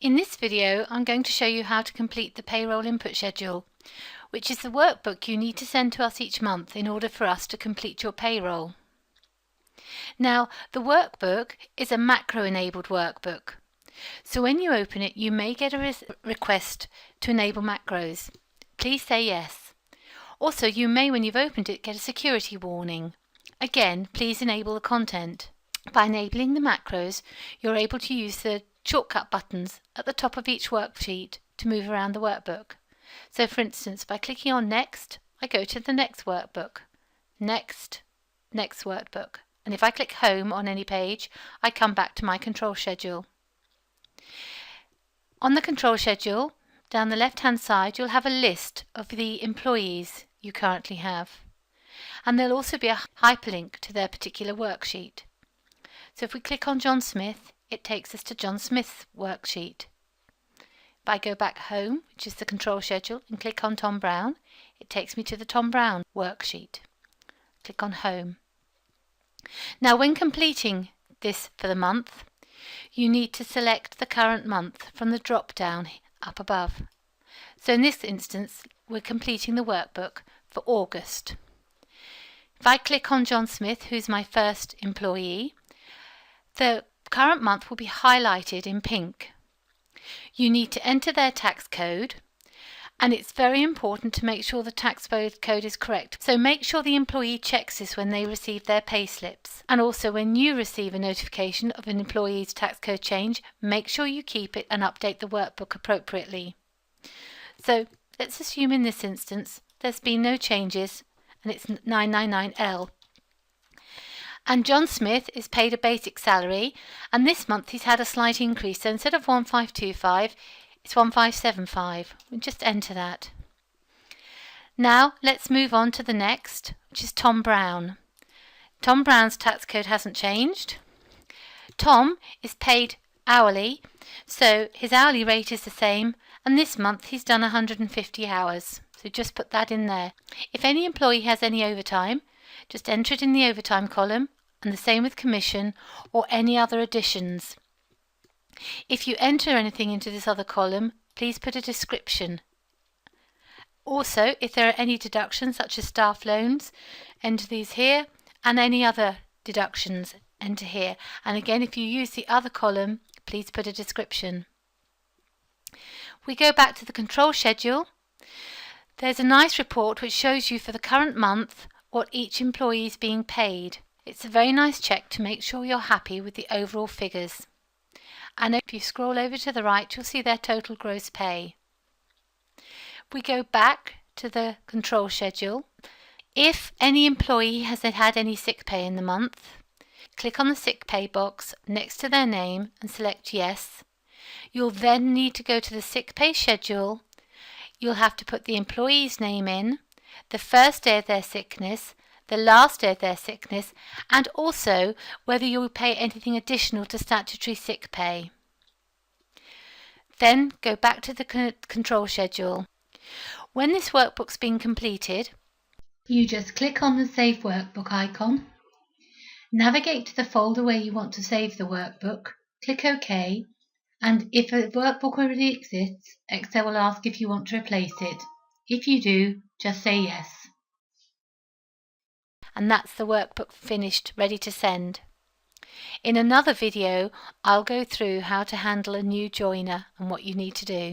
In this video, I'm going to show you how to complete the payroll input schedule, which is the workbook you need to send to us each month in order for us to complete your payroll. Now, the workbook is a macro-enabled workbook. So when you open it, you may get a request to enable macros. Please say yes. Also, you may, when you've opened it, get a security warning. Again, please enable the content. By enabling the macros, you're able to use the shortcut buttons at the top of each worksheet to move around the workbook. So for instance, by clicking on Next, I go to the next workbook. Next, next workbook. And if I click Home on any page, I come back to my control schedule. On the control schedule, down the left-hand side, you'll have a list of the employees you currently have. And there'll also be a hyperlink to their particular worksheet. So if we click on John Smith, it takes us to John Smith's worksheet. If I go back home, which is the control schedule, and click on Tom Brown, it takes me to the Tom Brown worksheet. Click on Home. Now when completing this for the month, you need to select the current month from the drop down up above. So in this instance, we're completing the workbook for August. If I click on John Smith, who's my first employee, the current month will be highlighted in pink. You need to enter their tax code, and it's very important to make sure the tax code is correct. So make sure the employee checks this when they receive their pay slips. And also when you receive a notification of an employee's tax code change, make sure you keep it and update the workbook appropriately. So let's assume in this instance there's been no changes and it's 999L. And John Smith is paid a basic salary, and this month he's had a slight increase. So instead of 1525, it's 1575. We'll just enter that. Now let's move on to the next, which is Tom Brown. Tom Brown's tax code hasn't changed. Tom is paid hourly, so his hourly rate is the same, and this month he's done 150 hours. So just put that in there. If any employee has any overtime, just enter it in the overtime column, and the same with commission or any other additions. If you enter anything into this other column, please put a description. Also, if there are any deductions such as staff loans, enter these here, and any other deductions, enter here. And again, if you use the other column, please put a description. We go back to the control schedule. There's a nice report which shows you for the current month what each employee is being paid. It's a very nice check to make sure you're happy with the overall figures. And if you scroll over to the right, you'll see their total gross pay. We go back to the control schedule. If any employee has had any sick pay in the month, click on the sick pay box next to their name and select yes. You'll then need to go to the sick pay schedule. You'll have to put the employee's name in, the first day of their sickness, the last day of their sickness, and also whether you will pay anything additional to statutory sick pay. Then go back to the control schedule. When this workbook's been completed, you just click on the Save Workbook icon, navigate to the folder where you want to save the workbook, click OK, and if a workbook already exists, Excel will ask if you want to replace it. If you do, just say yes. And that's the workbook finished, ready to send. In another video, I'll go through how to handle a new joiner and what you need to do.